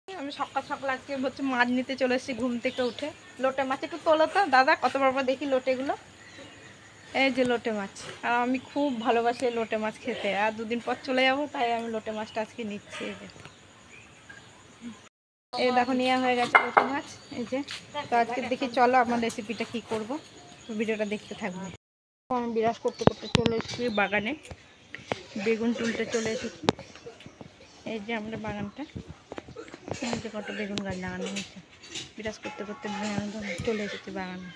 আমি সকাল সকাল আজকে হচ্ছে মাছ নিতে চলে এসেছি ঘুম থেকে উঠে। লোটে মাছ একটু তোলো তো দাদা, কত বড় বড় দেখি লোটেগুলো। এই যে লোটে মাছ, আর আমি খুব ভালোবাসি লোটে মাছ খেতে, আর দুদিন পর চলে যাবো, তাই আমি লোটে মাছটা আজকে নিচ্ছি। এই দেখো নেওয়া হয়ে গেছে লোটে মাছ, এই যে। তো আজকে দেখি চলো আমার রেসিপিটা কি করব, তো ভিডিওটা দেখতে থাকবো। আমি বিরাজ করতে করতে চলে এসেছি বাগানে, বেগুন তুলতে চলে এসেছি। এই যে আমাদের বাগানটা, এই যে কত বেগুন গাছ লাগানো হয়েছে। বিরাজ করতে করতে চলে এসেছি বাগানে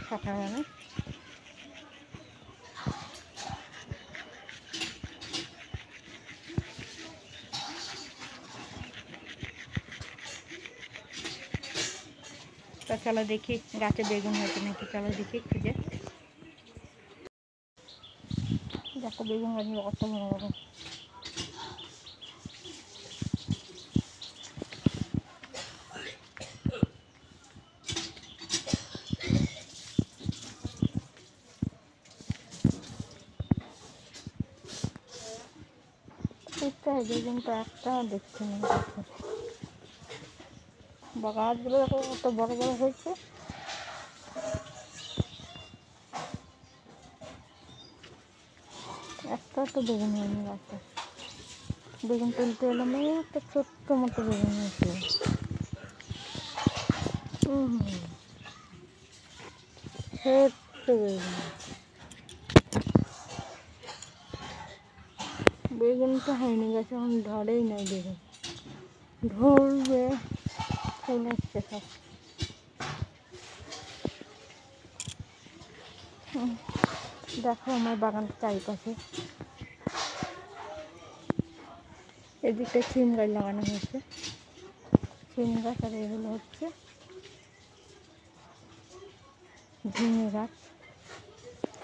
সকালবেলা। তা চলো দেখি গাছে বেগুন হয়েছে নাকি, চলো দেখি খুঁজে। দেখো বেগুন গাছ কত বড় বড়। বেগুনটা একটা দেখছি না, বা গাছগুলো দেখো কত বড় বড় হয়েছে। একটা তো বেগুন হয়নি গাছে, বেগুন তুলতে এলাম, একটা ছোট্ট মতো বেগুন হয়েছে। ছোট্ট বেগুন, বেগুনটা হয়নি গাছে, এখন ধরেই নাই বেগুন, ধরবে চলে এসছে সব। দেখো আমার বাগানটা চারিপাশে, এদিকটা সিম গাছ লাগানো হয়েছে, সিম গাছ, আর এগুলো হচ্ছে ঝিঙে গাছ।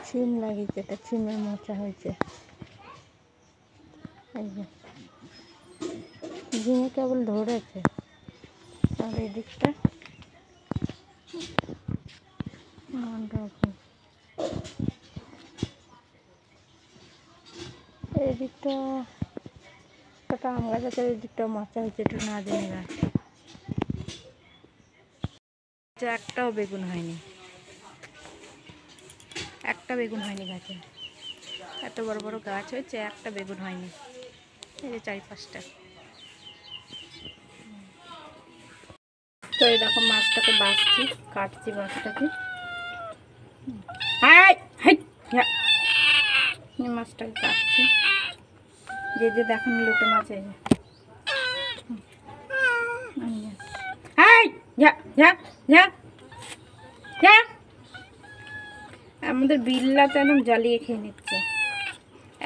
সিম লাগিয়েছে, এটা সিমের মোচা হয়েছে। এই যে ঝিঙে কেবল ধরেছে, আর এদিকটা এদিকটা একটা আম গাছ আছে, এদিকটা মাচা হয়েছে, একটু নাজেনে গাছ। একটাও বেগুন হয়নি, একটা বেগুন হয়নি গাছে, এত বড় বড় গাছ হয়েছে, একটা বেগুন হয়নি। এই যে 4-5টা। তো এরকম মাছটাকে বাছছি, কাটছি মাছটাকে। মাছটাকে কাটছি, যে যে দেখুন লোটে মাছ। এই আমাদের বিল্লাতে একদম জ্বালিয়ে খেয়ে নিচ্ছে,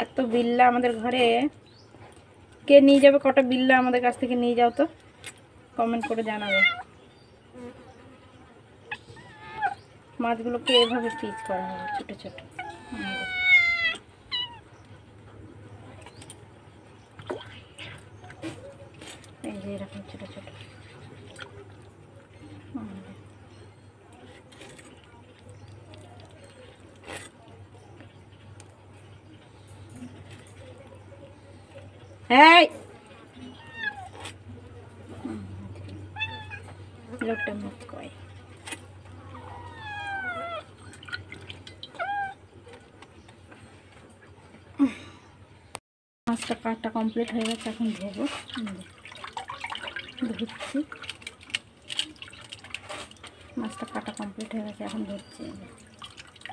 এত বিল্লা আমাদের ঘরে। কে নিয়ে যাবে কটা বিল্লা আমাদের কাছ থেকে, নিয়ে যাও তো, কমেন্ট করে জানাবে। মাছগুলোকে এভাবে পিস করা হবে ছোটো ছোটো, এই যে এরকম ছোটো ছোটো। এই লোটে মাছ কয়। মাছটা কাটা কমপ্লিট হয়ে গেছে, এখন ধোবো। ধুচ্ছি, মাছটা কাটা কমপ্লিট হয়ে গেছে, এখন ধুচ্ছি।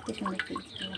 কি সুন্দর পিসগুলো।